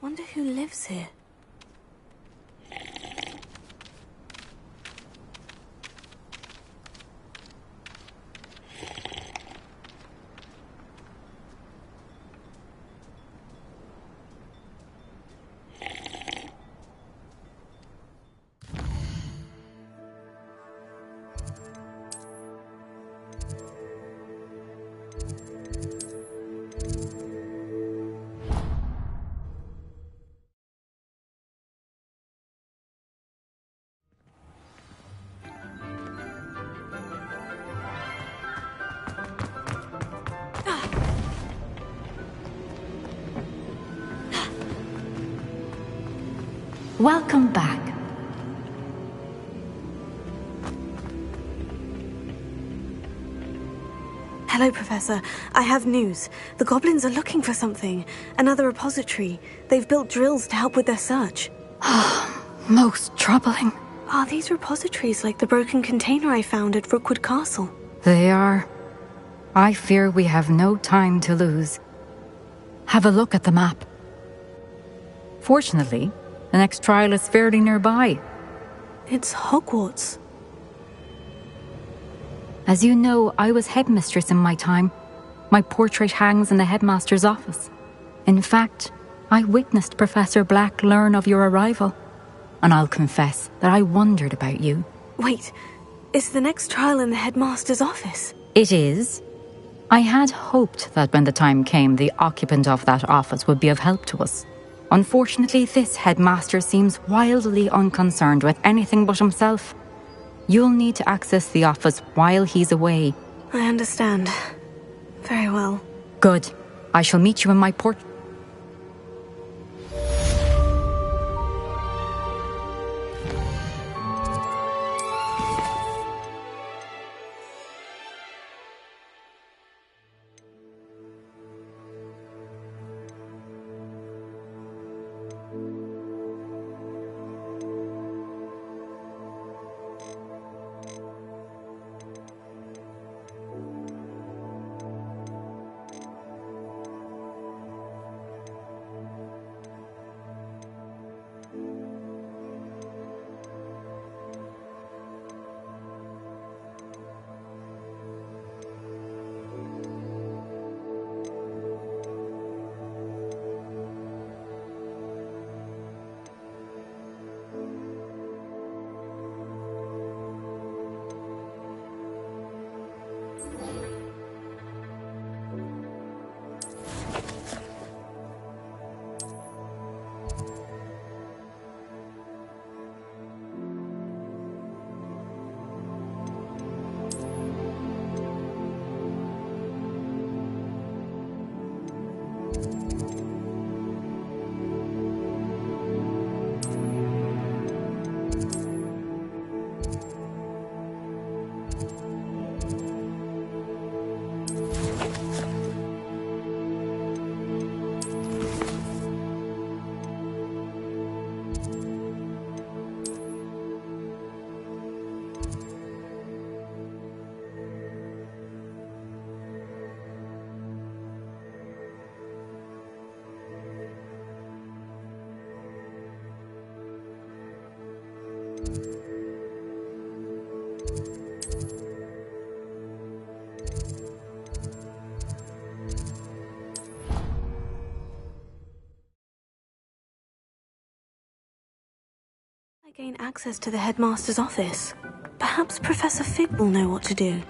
wonder who lives here. Welcome back. Hello, Professor. I have news. The goblins are looking for something. Another repository. They've built drills to help with their search. Most troubling. Are these repositories like the broken container I found at Rookwood Castle? They are. I fear we have no time to lose. Have a look at the map. Fortunately, the next trial is fairly nearby. It's Hogwarts. As you know, I was headmistress in my time. My portrait hangs in the headmaster's office. In fact, I witnessed Professor Black learn of your arrival. And I'll confess that I wondered about you. Wait, is the next trial in the headmaster's office? It is. I had hoped that when the time came, the occupant of that office would be of help to us. Unfortunately, this headmaster seems wildly unconcerned with anything but himself. You'll need to access the office while he's away. I understand. Very well. Good. I shall meet you in my port... I gain access to the headmaster's office. Perhaps Professor Fig will know what to do.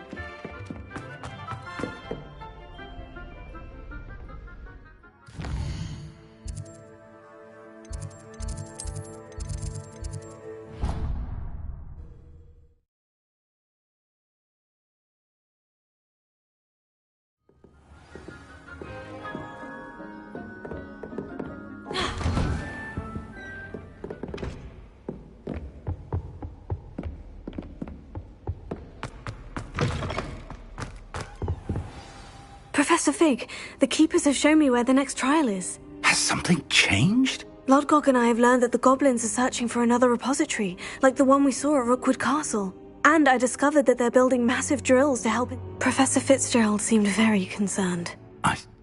Professor Fig, the Keepers have shown me where the next trial is. Has something changed? Lodgok and I have learned that the goblins are searching for another repository, like the one we saw at Rookwood Castle. And I discovered that they're building massive drills to help... Professor Fitzgerald seemed very concerned.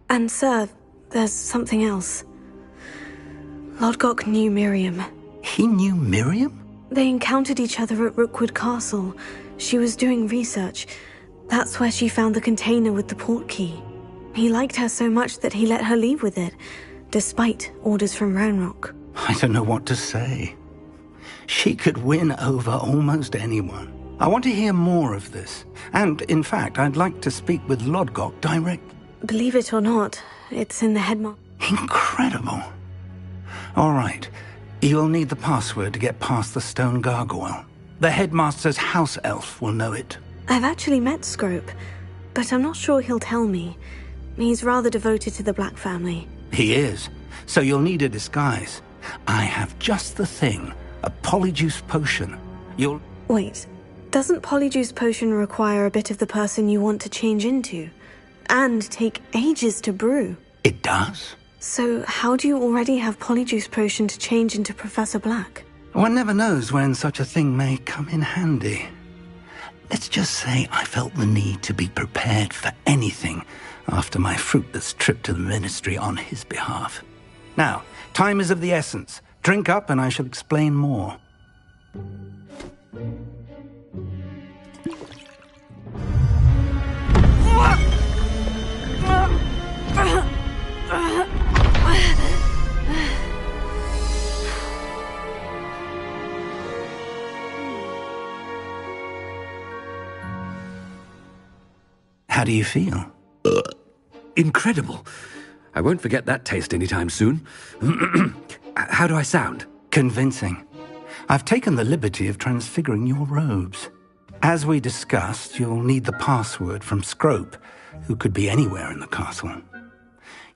And sir, there's something else. Lodgok knew Miriam. He knew Miriam? They encountered each other at Rookwood Castle. She was doing research. That's where she found the container with the port key. He liked her so much that he let her leave with it, despite orders from Roanoke. I don't know what to say. She could win over almost anyone. I want to hear more of this. And, in fact, I'd like to speak with Lodgok direct. Believe it or not, it's in the headmaster. Incredible. All right. You'll need the password to get past the stone gargoyle. The headmaster's house elf will know it. I've actually met Scrope, but I'm not sure he'll tell me. He's rather devoted to the Black family. He is. So you'll need a disguise. I have just the thing. A polyjuice potion. You'll... Wait, doesn't polyjuice potion require a bit of the person you want to change into? And take ages to brew? It does? So how do you already have polyjuice potion to change into Professor Black? One never knows when such a thing may come in handy. Let's just say I felt the need to be prepared for anything after my fruitless trip to the Ministry on his behalf. Now, time is of the essence. Drink up and I shall explain more. How do you feel? Incredible. I won't forget that taste anytime soon. How do I sound? Convincing. I've taken the liberty of transfiguring your robes. As we discussed, you'll need the password from Scrope, who could be anywhere in the castle.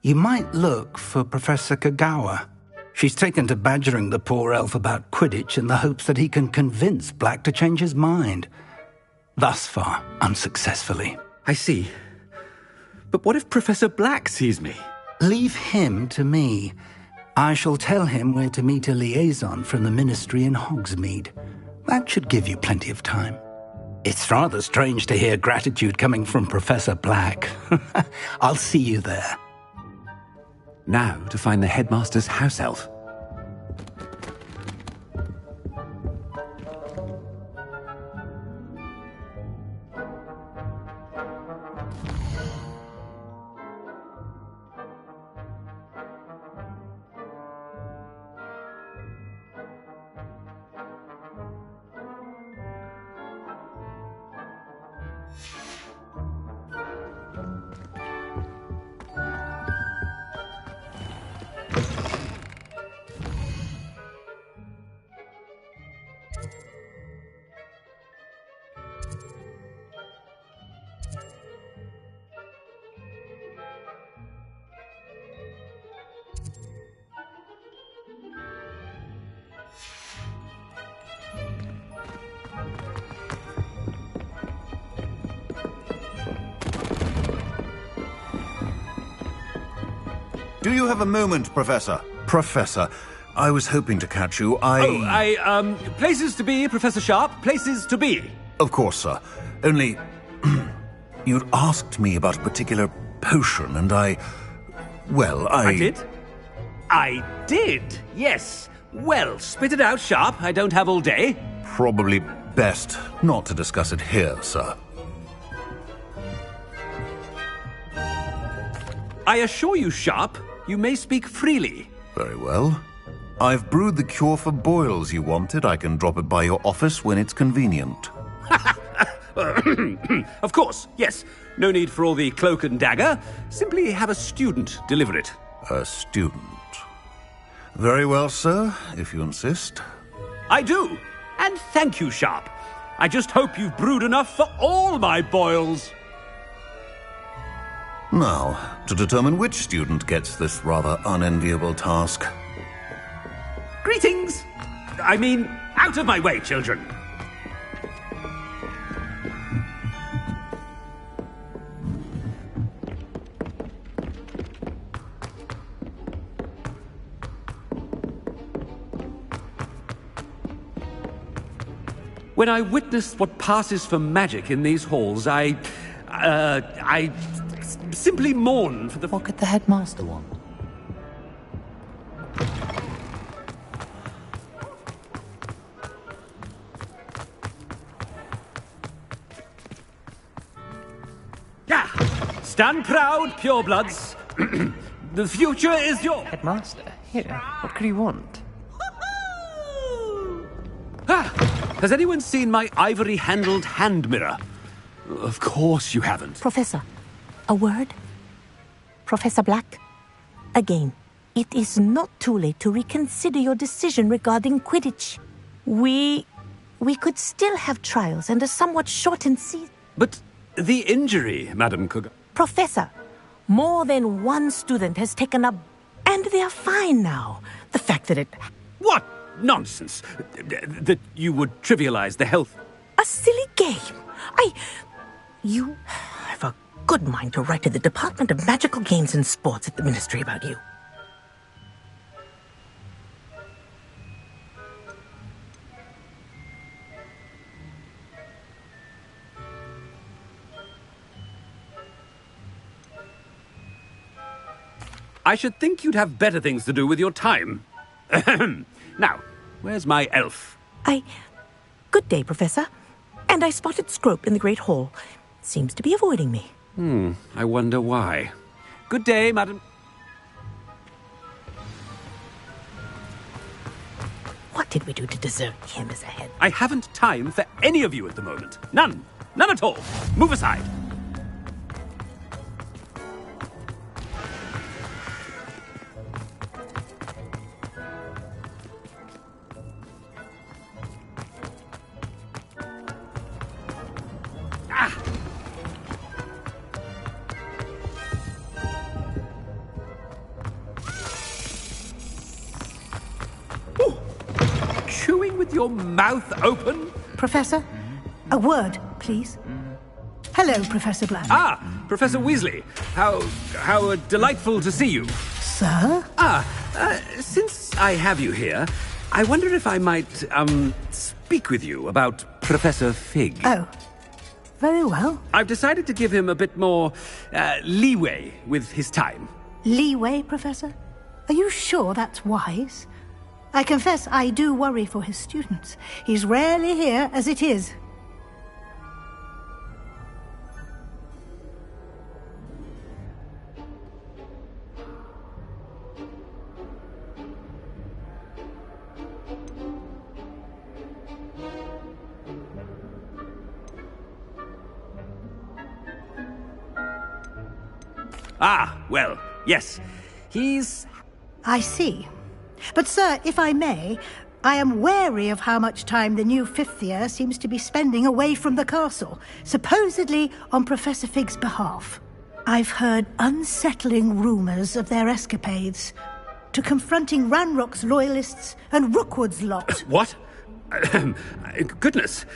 You might look for Professor Kagawa. She's taken to badgering the poor elf about Quidditch in the hopes that he can convince Black to change his mind. Thus far, unsuccessfully. I see. But what if Professor Black sees me? Leave him to me. I shall tell him where to meet a liaison from the Ministry in Hogsmeade. That should give you plenty of time. It's rather strange to hear gratitude coming from Professor Black. I'll see you there. Now to find the headmaster's house elf. Do you have a moment, Professor? Professor, I was hoping to catch you. Places to be, Professor Sharp. Places to be. Of course, sir. Only... you'd asked me about a particular potion, and I did? I did, yes. Well, spit it out, Sharp. I don't have all day. Probably best not to discuss it here, sir. I assure you, Sharp, you may speak freely. Very well. I've brewed the cure for boils you wanted. I can drop it by your office when it's convenient. Of course, yes. No need for all the cloak and dagger. Simply have a student deliver it. A student. Very well, sir, if you insist. I do. And thank you, Sharp. I just hope you've brewed enough for all my boils. Now, to determine which student gets this rather unenviable task. Greetings! I mean, out of my way, children. When I witnessed what passes for magic in these halls, I simply mourn for the... What could the headmaster want? Stand proud, purebloods. The future is yours. Headmaster, here, what could you want? Has anyone seen my ivory-handled hand mirror? Of course you haven't. Professor, a word? Professor Black, again, it is not too late to reconsider your decision regarding Quidditch. We could still have trials and a somewhat shortened season. But the injury, Madam Cougar... Professor, more than one student has taken up, and they are fine now. The fact that it... What nonsense! That you would trivialize the health... A silly game. You have a good mind to write to the Department of Magical Games and Sports at the Ministry about you. I should think you'd have better things to do with your time. Now, where's my elf? Good day, Professor. And I spotted Scrope in the Great Hall. Seems to be avoiding me. I wonder why. Good day, Madam... What did we do to deserve him as a head? I haven't time for any of you at the moment. None. None at all. Move aside. Chewing with your mouth open? Professor, a word, please. Hello, Professor Black. Professor Weasley. How delightful to see you. Sir? Since I have you here, I wonder if I might, speak with you about Professor Fig. Oh, very well. I've decided to give him a bit more, leeway with his time. Leeway, Professor? Are you sure that's wise? I confess I do worry for his students. He's rarely here as it is. Well, yes. He's... I see. But, sir, if I may, I am wary of how much time the new fifth year seems to be spending away from the castle, supposedly on Professor Fig's behalf. I've heard unsettling rumours of their escapades to confronting Ranrock's loyalists and Rookwood's lot. What? Goodness.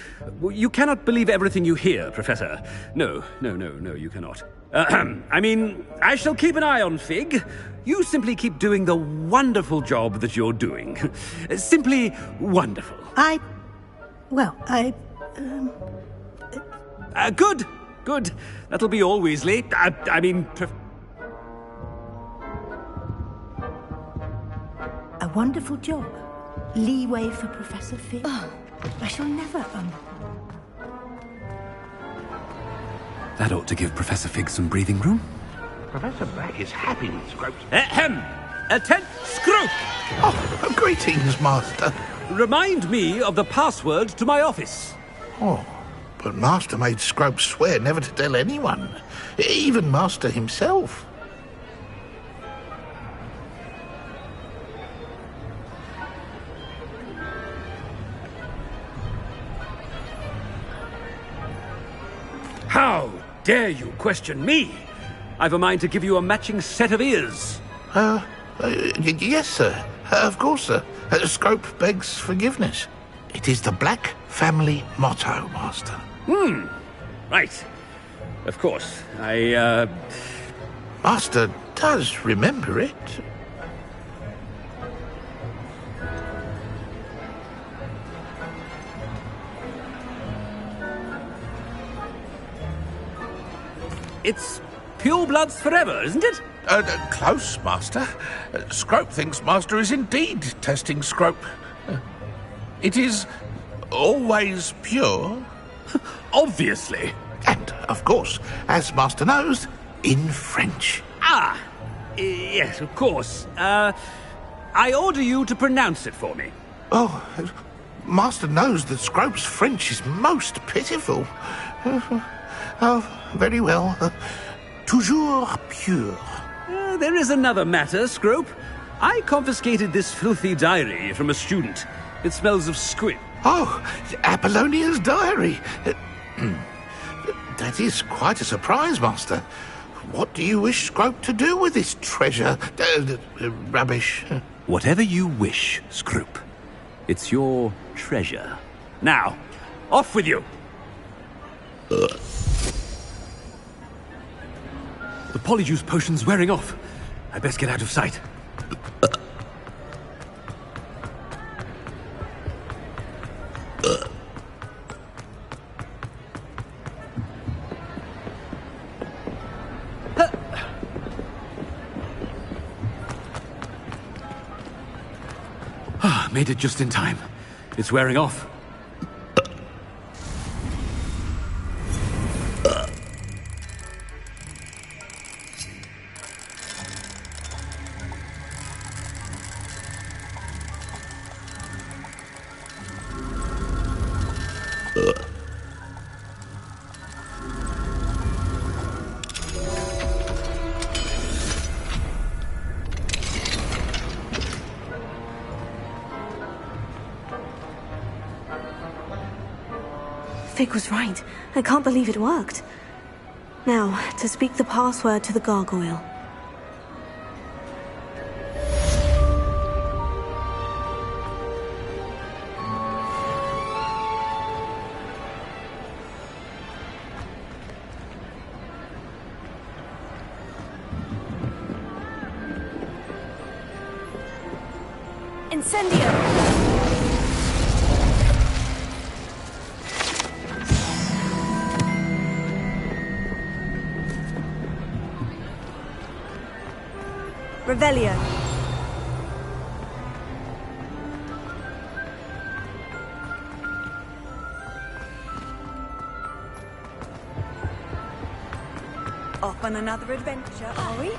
You cannot believe everything you hear, Professor. No, you cannot. I mean, I shall keep an eye on Fig. You simply keep doing the wonderful job that you're doing. Simply wonderful. Good. That'll be all, Weasley. A wonderful job. Leeway for Professor Fig. I shall never That ought to give Professor Fig some breathing room. Professor Black is happy with Scrope's... Attend, Scrope! Oh, greetings, Master. Remind me of the password to my office. Oh, but Master made Scrope swear never to tell anyone, even Master himself. How dare you question me? I've a mind to give you a matching set of ears. Yes, sir. Of course, sir. Scrope begs forgiveness. It is the Black family motto, Master. Right. Of course. Master does remember it. It's pure bloods forever, isn't it? Close, Master. Scrope thinks Master is indeed testing Scrope. It is always pure. Obviously. And, of course, as Master knows, in French. Ah, yes, of course. I order you to pronounce it for me. Oh, Master knows that Scrope's French is most pitiful. Oh, very well. Toujours pure. There is another matter, Scrope. I confiscated this filthy diary from a student. It smells of squid. Oh, Apollonia's diary. That is quite a surprise, Master. What do you wish Scrope to do with this treasure? Rubbish. Whatever you wish, Scrope. It's your treasure. Now, off with you! The polyjuice potion's wearing off. I best get out of sight. Made it just in time. It's wearing off. Fig was right. I can't believe it worked. Now, to speak the password to the gargoyle. Incendio! Revelio. Off on another adventure, are we?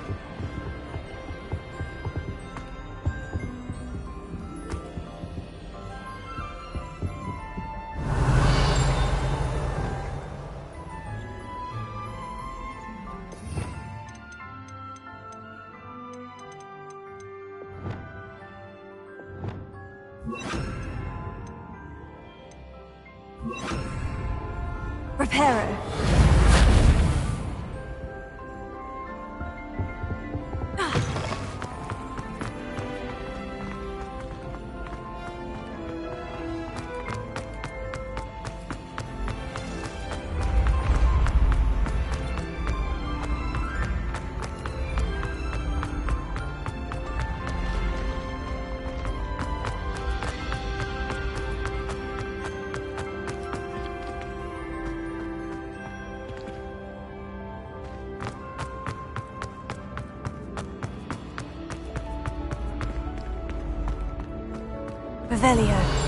Reparo. Revelio.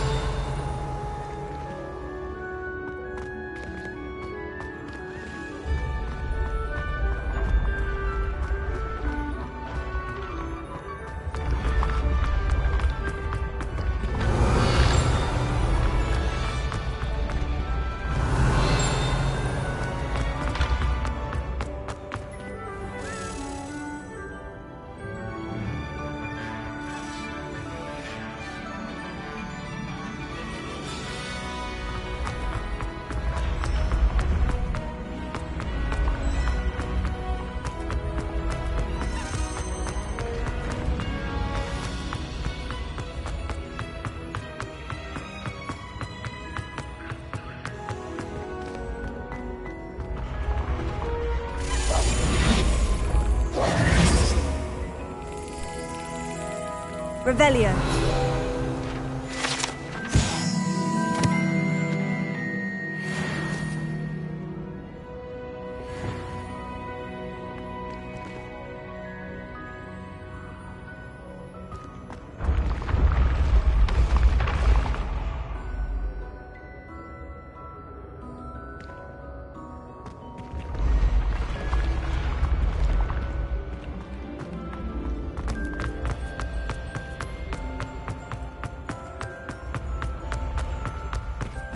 Revelio.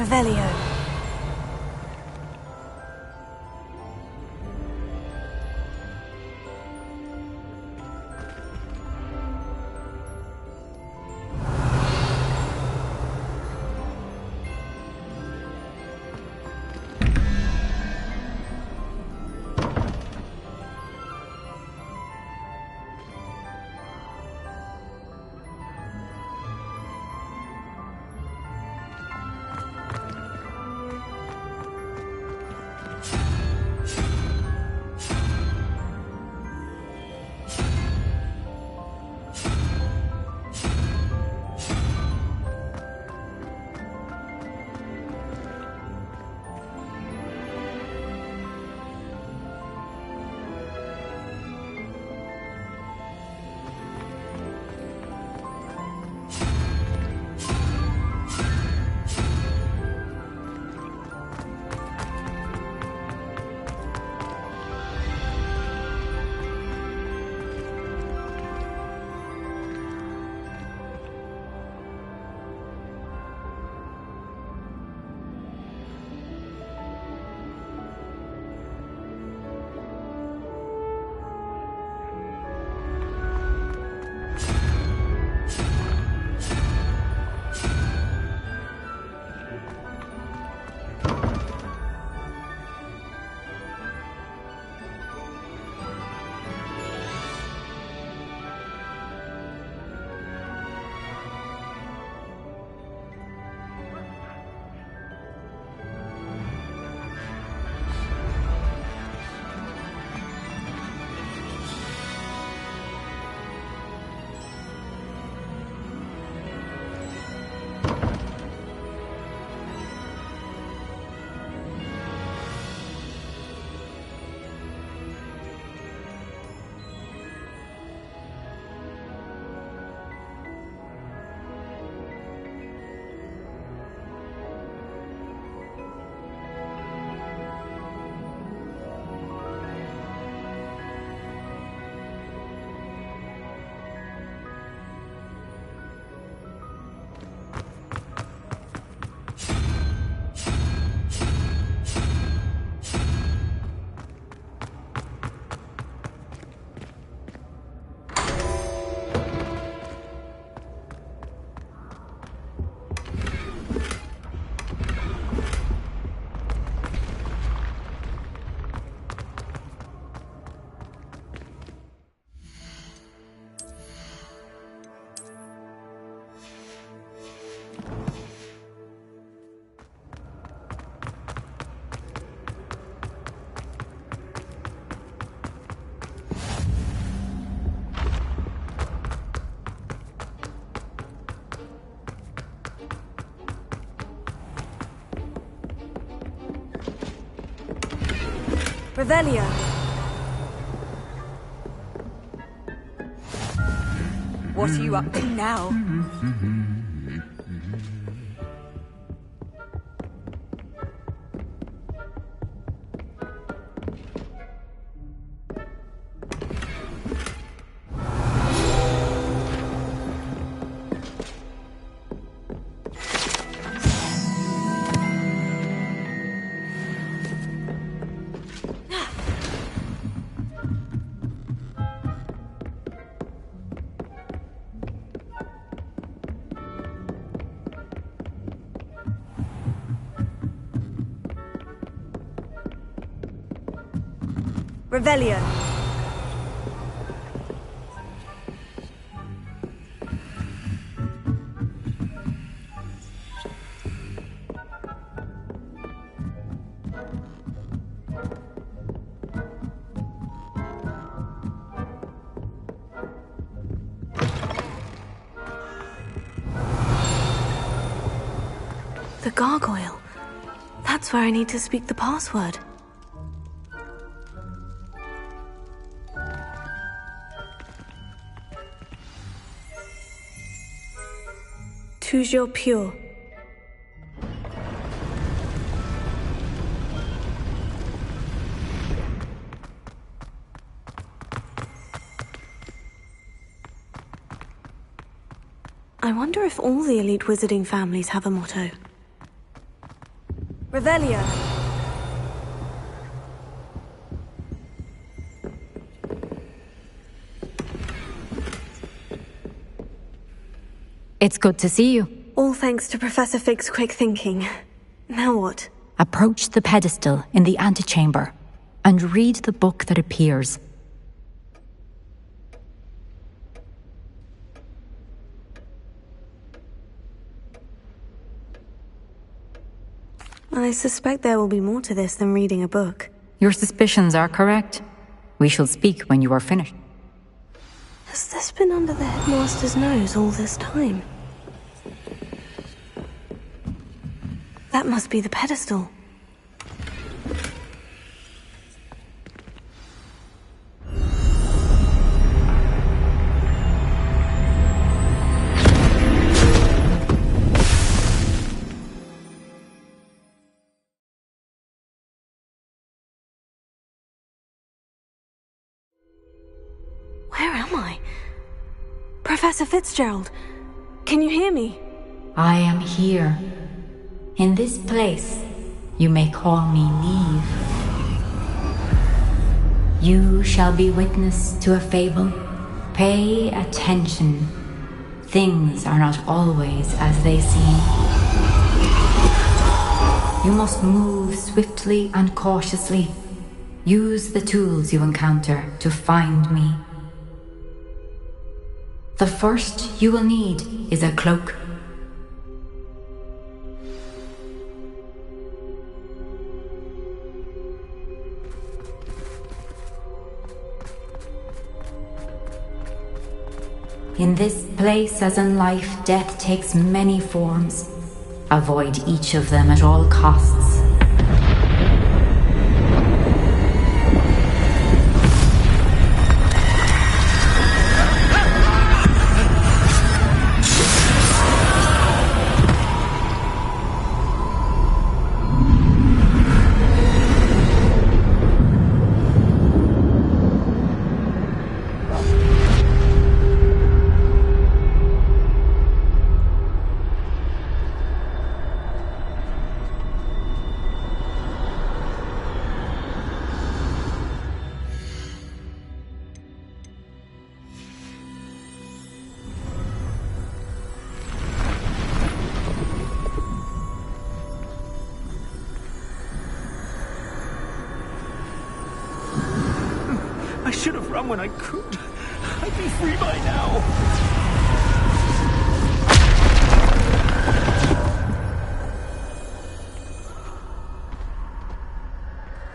Revelio. Revelio. What are you up to now? Revelio. The gargoyle. That's where I need to speak the password. Toujours pure. I wonder if all the elite wizarding families have a motto. Revelio. It's good to see you. All thanks to Professor Fig's quick thinking. Now what? Approach the pedestal in the antechamber and read the book that appears. I suspect there will be more to this than reading a book. Your suspicions are correct. We shall speak when you are finished. Has this been under the headmaster's nose all this time? That must be the pedestal. Where am I? Professor Fitzgerald, can you hear me? I am here. In this place, you may call me Neve. You shall be witness to a fable. Pay attention. Things are not always as they seem. You must move swiftly and cautiously. Use the tools you encounter to find me. The first you will need is a cloak. In this place, as in life, death takes many forms. Avoid each of them at all costs. I should have run when I could. I'd be free by now.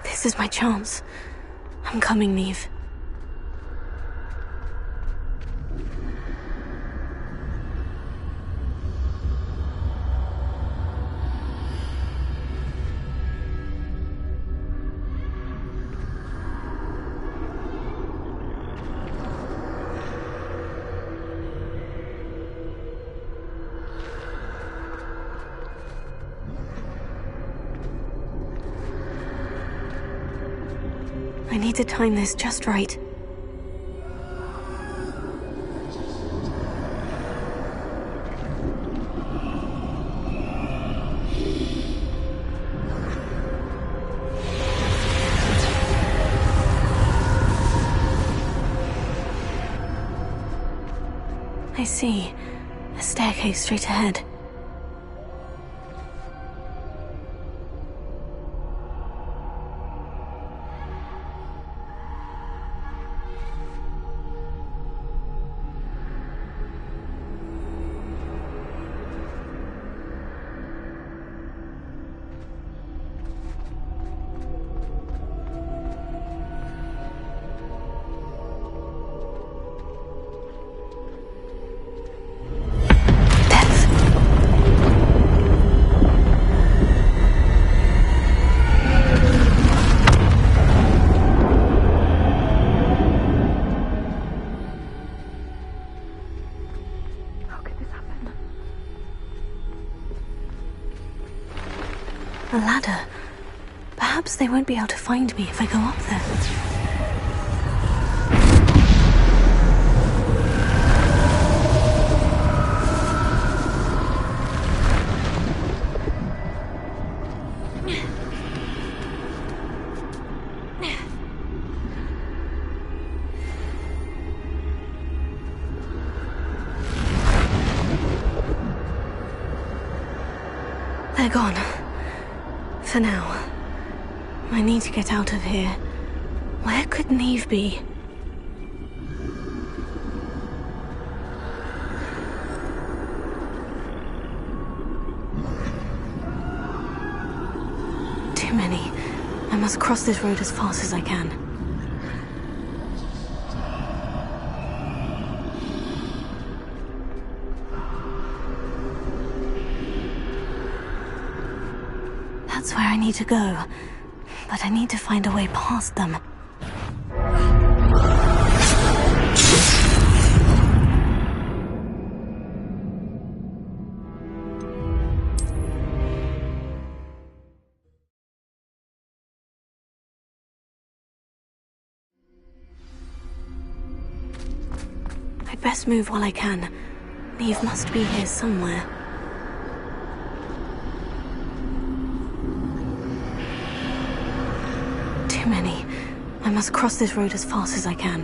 This is my chance. I'm coming, Neve. I need to time this just right. I see. A staircase straight ahead. A ladder. Perhaps they won't be able to find me if I go up there. They're gone. For now. I need to get out of here. Where could Neve be? Too many. I must cross this road as fast as I can. That's where I need to go, but I need to find a way past them. I'd best move while I can. Neve must be here somewhere. Too many. I must cross this road as fast as I can.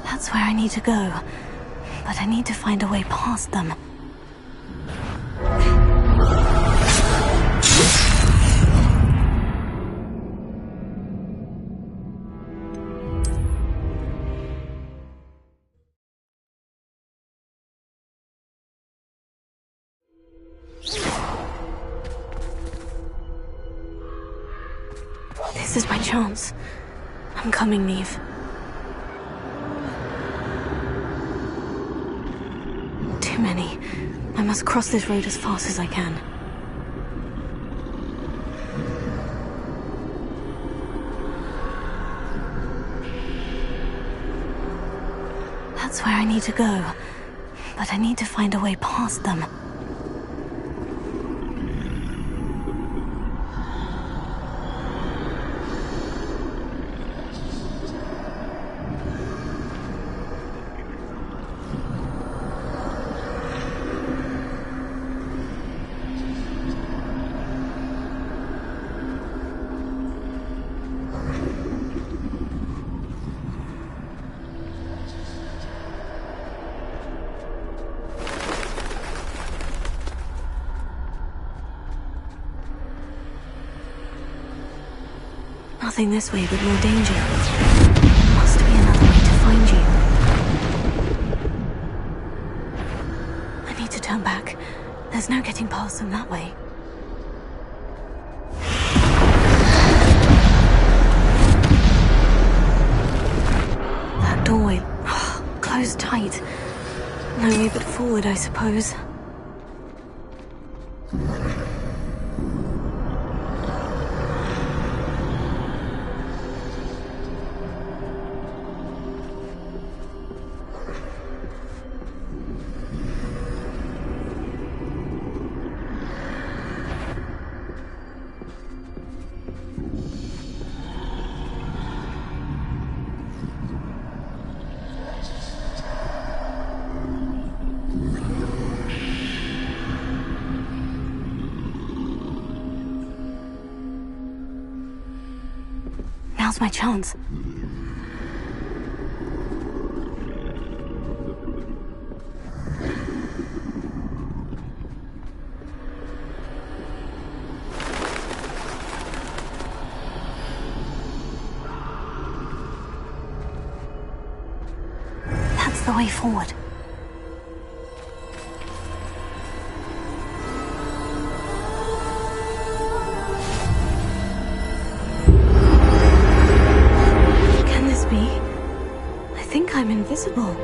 That's where I need to go, but I need to find a way past them. This is my chance. I'm coming, Neve. Too many. I must cross this road as fast as I can. That's where I need to go, but I need to find a way past them. Nothing this way but more danger. Must be another way to find you. I need to turn back. There's no getting past them that way. That doorway, closed tight. No way but forward, I suppose. Now's my chance. That's the way forward. I'm invisible.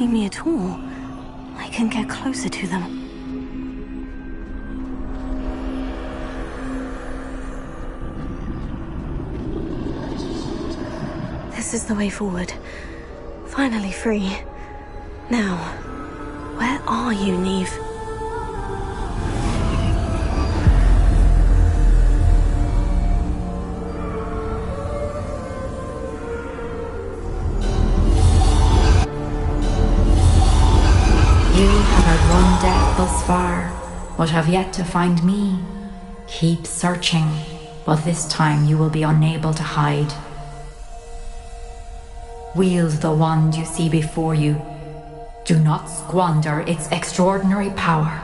see me at all, I can get closer to them. This is the way forward. Finally free. Now, where are you, Neve? You have outrun death thus far, but have yet to find me. Keep searching, but this time you will be unable to hide. Wield the wand you see before you. Do not squander its extraordinary power.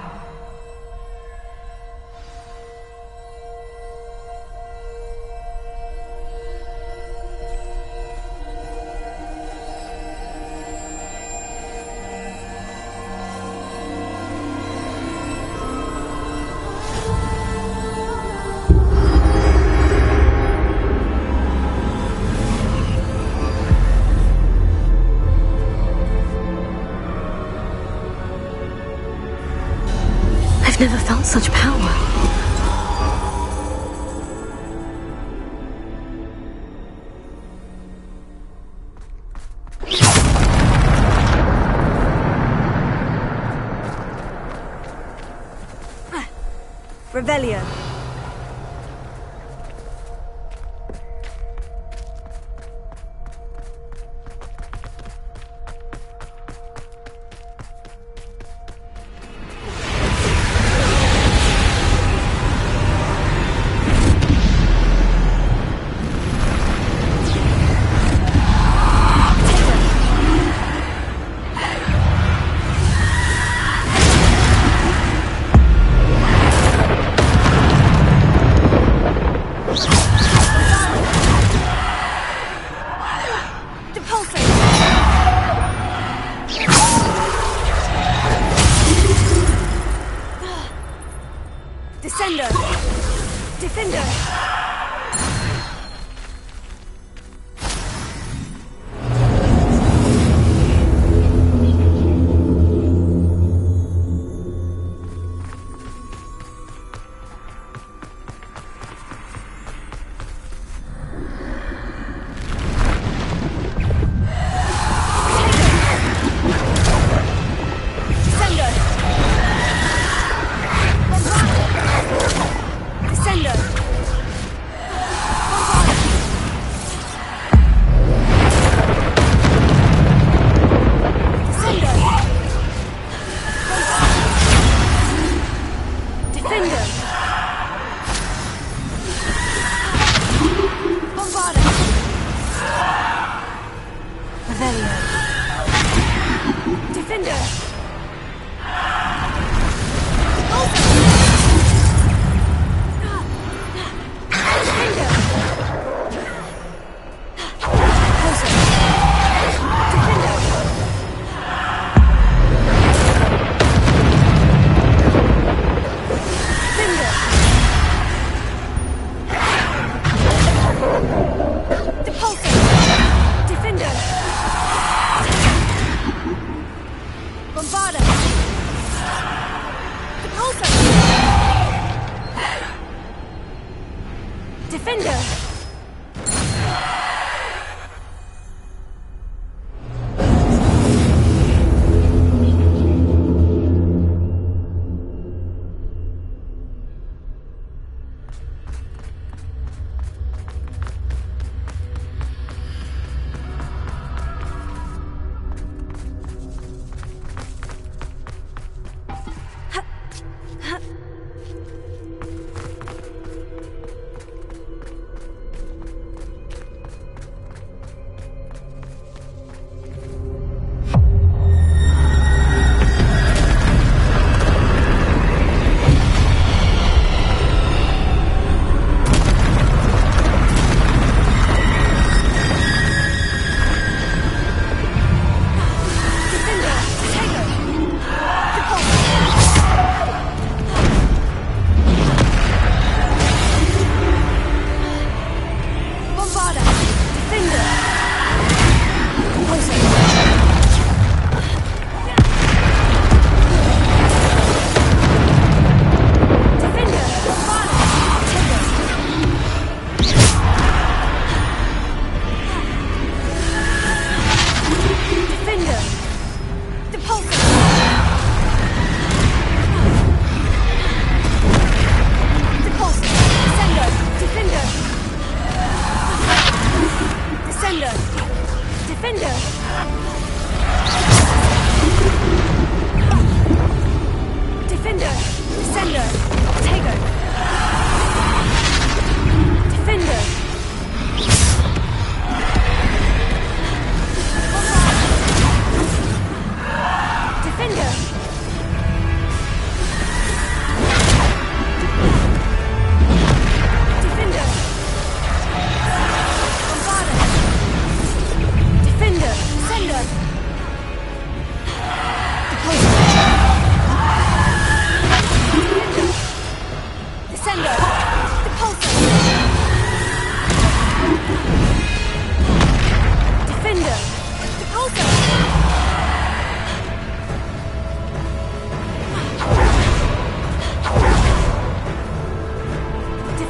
I've never felt such power. Revelio. Descender! Defender!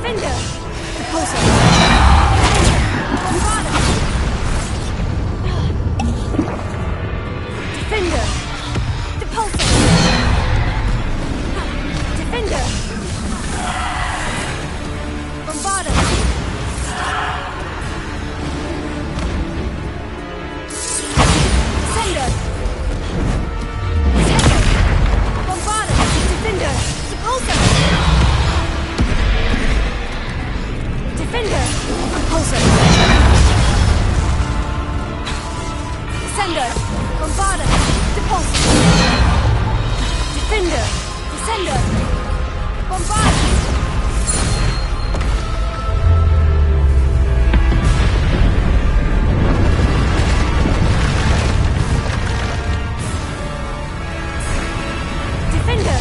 Defender! Repulsor! Bombarda! Defender! Repulsor! Defender! Bombarda! Defender! Bombarda! Defender! Repulsor! Defender! Repulsor! Descender! Bombarda! Repulsor! Defender! Descender! Bombarda! Defender!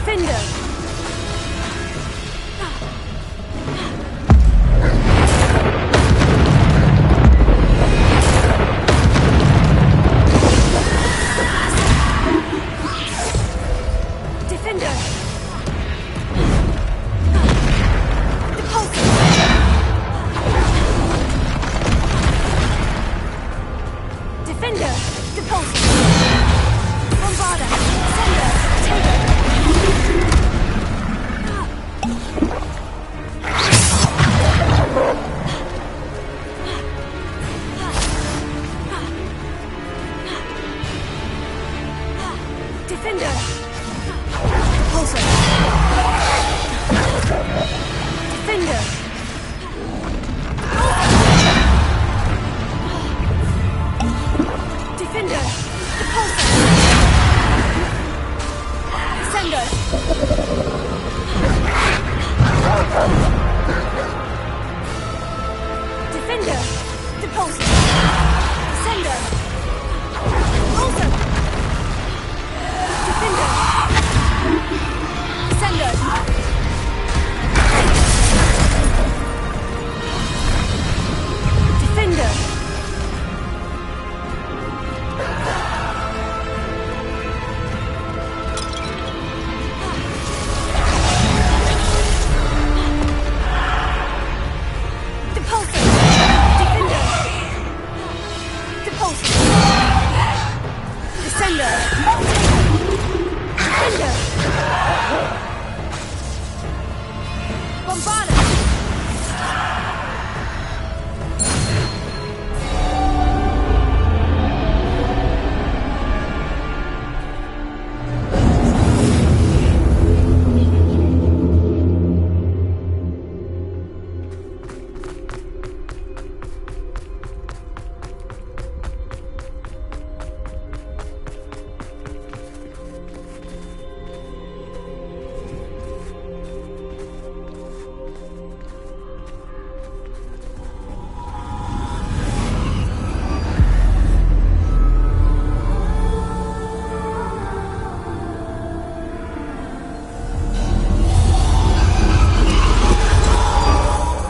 Defender! Defender! Repulsor! Defender! Repulsor! Bombarda! Sender! Taker! Defender! Repulsor! Defender! Defender! Repulsor! Sender! Defender! Repulsor! Sender! Repulsor! Defender! Sender! Defender! Repulsor! Defender! Repulsor! Descender! Defender! Bombarda!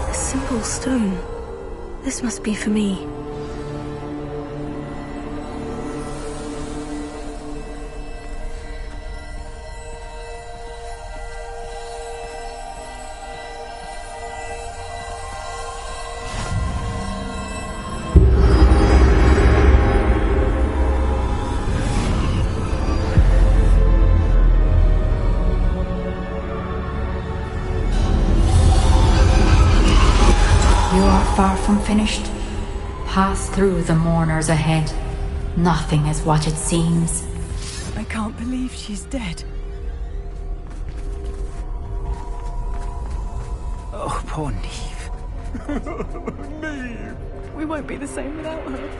A simple stone. This must be for me. You are far from finished. Pass through the mourners ahead. Nothing is what it seems. I can't believe she's dead. Oh, poor Neve. Neve! We won't be the same without her.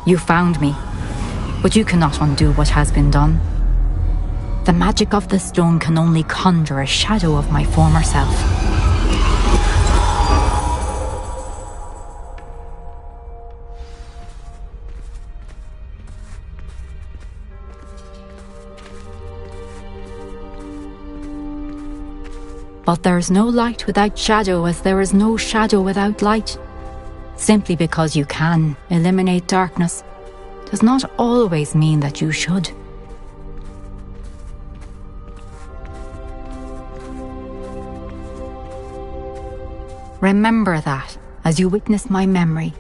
You found me, but you cannot undo what has been done. The magic of the stone can only conjure a shadow of my former self. But there's no light without shadow, as there is no shadow without light. Simply because you can eliminate darkness does not always mean that you should. Remember that as you witness my memory.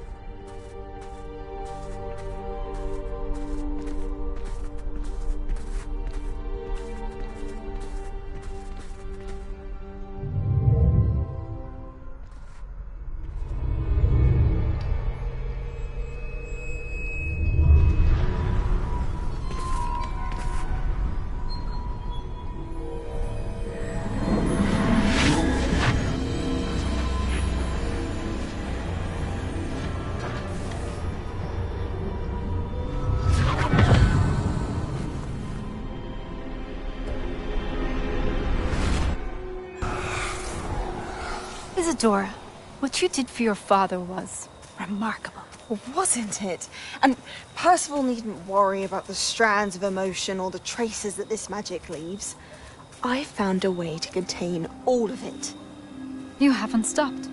Isadora, what you did for your father was remarkable. Wasn't it? And Percival needn't worry about the strands of emotion or the traces that this magic leaves. I found a way to contain all of it. You haven't stopped.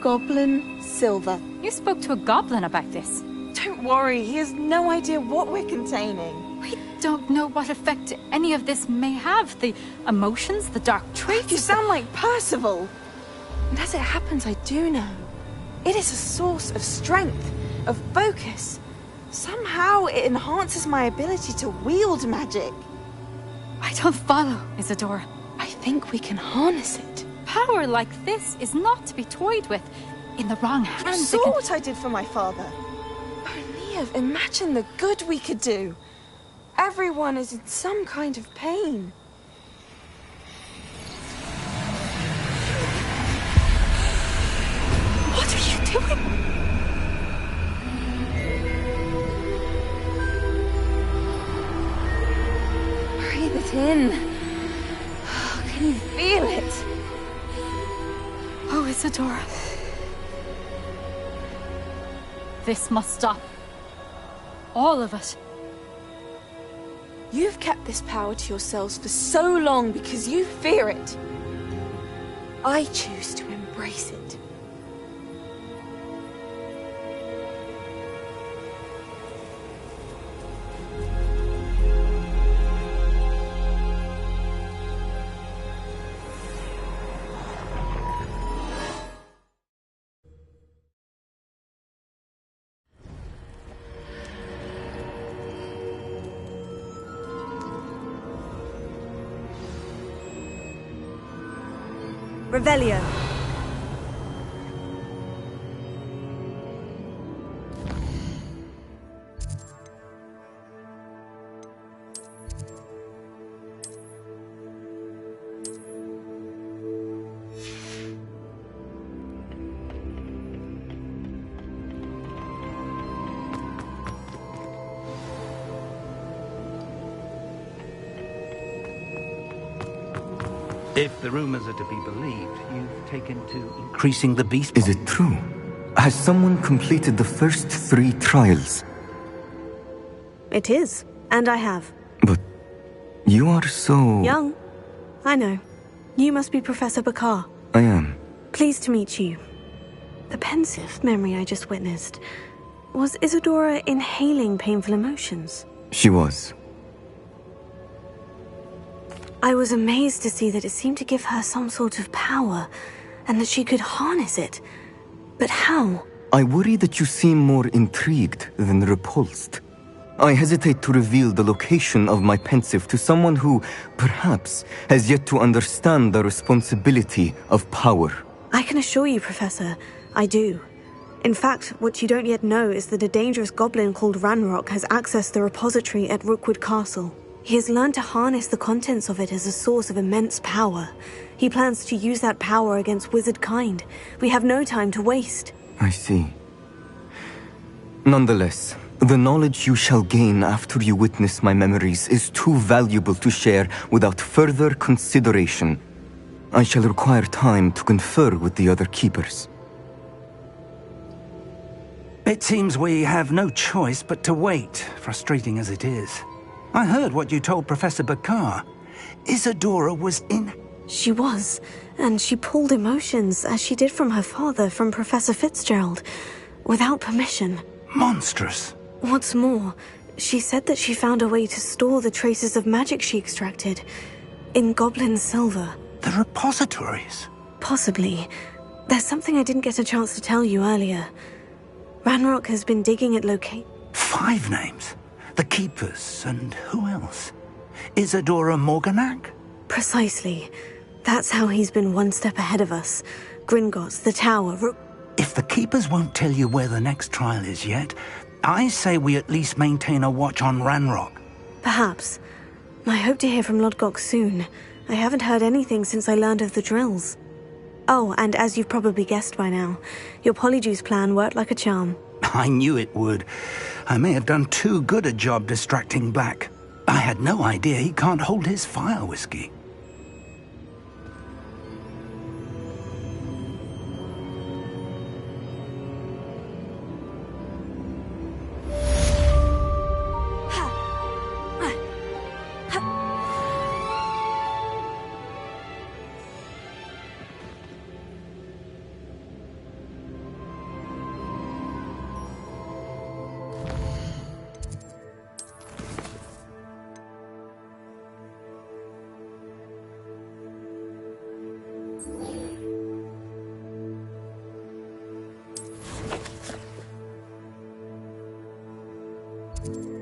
Goblin Silver. You spoke to a goblin about this. Don't worry, he has no idea what we're containing. We don't know what effect any of this may have. The emotions, the dark traits. You sound like Percival. And as it happens, I do know. It is a source of strength, of focus. Somehow it enhances my ability to wield magic. I don't follow, Isadora. I think we can harness it. Power like this is not to be toyed with. In the wrong hands, You saw what I did for my father. Nev, imagine the good we could do. Everyone is in some kind of pain. What are you doing? Breathe it in. Can you feel it? Oh, Isadora. This must stop. All of it. You've kept this power to yourselves for so long because you fear it. I choose to embrace it. Revelio. If the rumors are to be believed, you've taken to increasing the beast. Is it true? Has someone completed the first 3 trials? It is, and I have. But you are so... Young. I know. You must be Professor Bakar. I am. Pleased to meet you. The pensive memory I just witnessed. Was Isadora inhaling painful emotions? She was. I was amazed to see that it seemed to give her some sort of power, and that she could harness it. But how? I worry that you seem more intrigued than repulsed. I hesitate to reveal the location of my pensive to someone who, perhaps, has yet to understand the responsibility of power. I can assure you, Professor, I do. In fact, what you don't yet know is that a dangerous goblin called Ranrock has accessed the repository at Rookwood Castle. He has learned to harness the contents of it as a source of immense power. He plans to use that power against wizard kind. We have no time to waste. I see. Nonetheless, the knowledge you shall gain after you witness my memories is too valuable to share without further consideration. I shall require time to confer with the other keepers. It seems we have no choice but to wait, frustrating as it is. I heard what you told Professor Bakar. Isadora was in She was, and she pulled emotions, as she did from her father, from Professor Fitzgerald, without permission. Monstrous. What's more, she said that she found a way to store the traces of magic she extracted in goblin silver. The repositories. Possibly. There's something I didn't get a chance to tell you earlier. Ranrock has been digging at 5 names. The Keepers, and who else? Isadora Morganac? Precisely. That's how he's been one step ahead of us. Gringotts, the Tower, If the Keepers won't tell you where the next trial is yet, I say we at least maintain a watch on Ranrock. Perhaps. I hope to hear from Lodgok soon. I haven't heard anything since I learned of the drills. Oh, and as you've probably guessed by now, your Polyjuice plan worked like a charm. I knew it would. I may have done too good a job distracting Black. I had no idea he can't hold his fire whiskey. you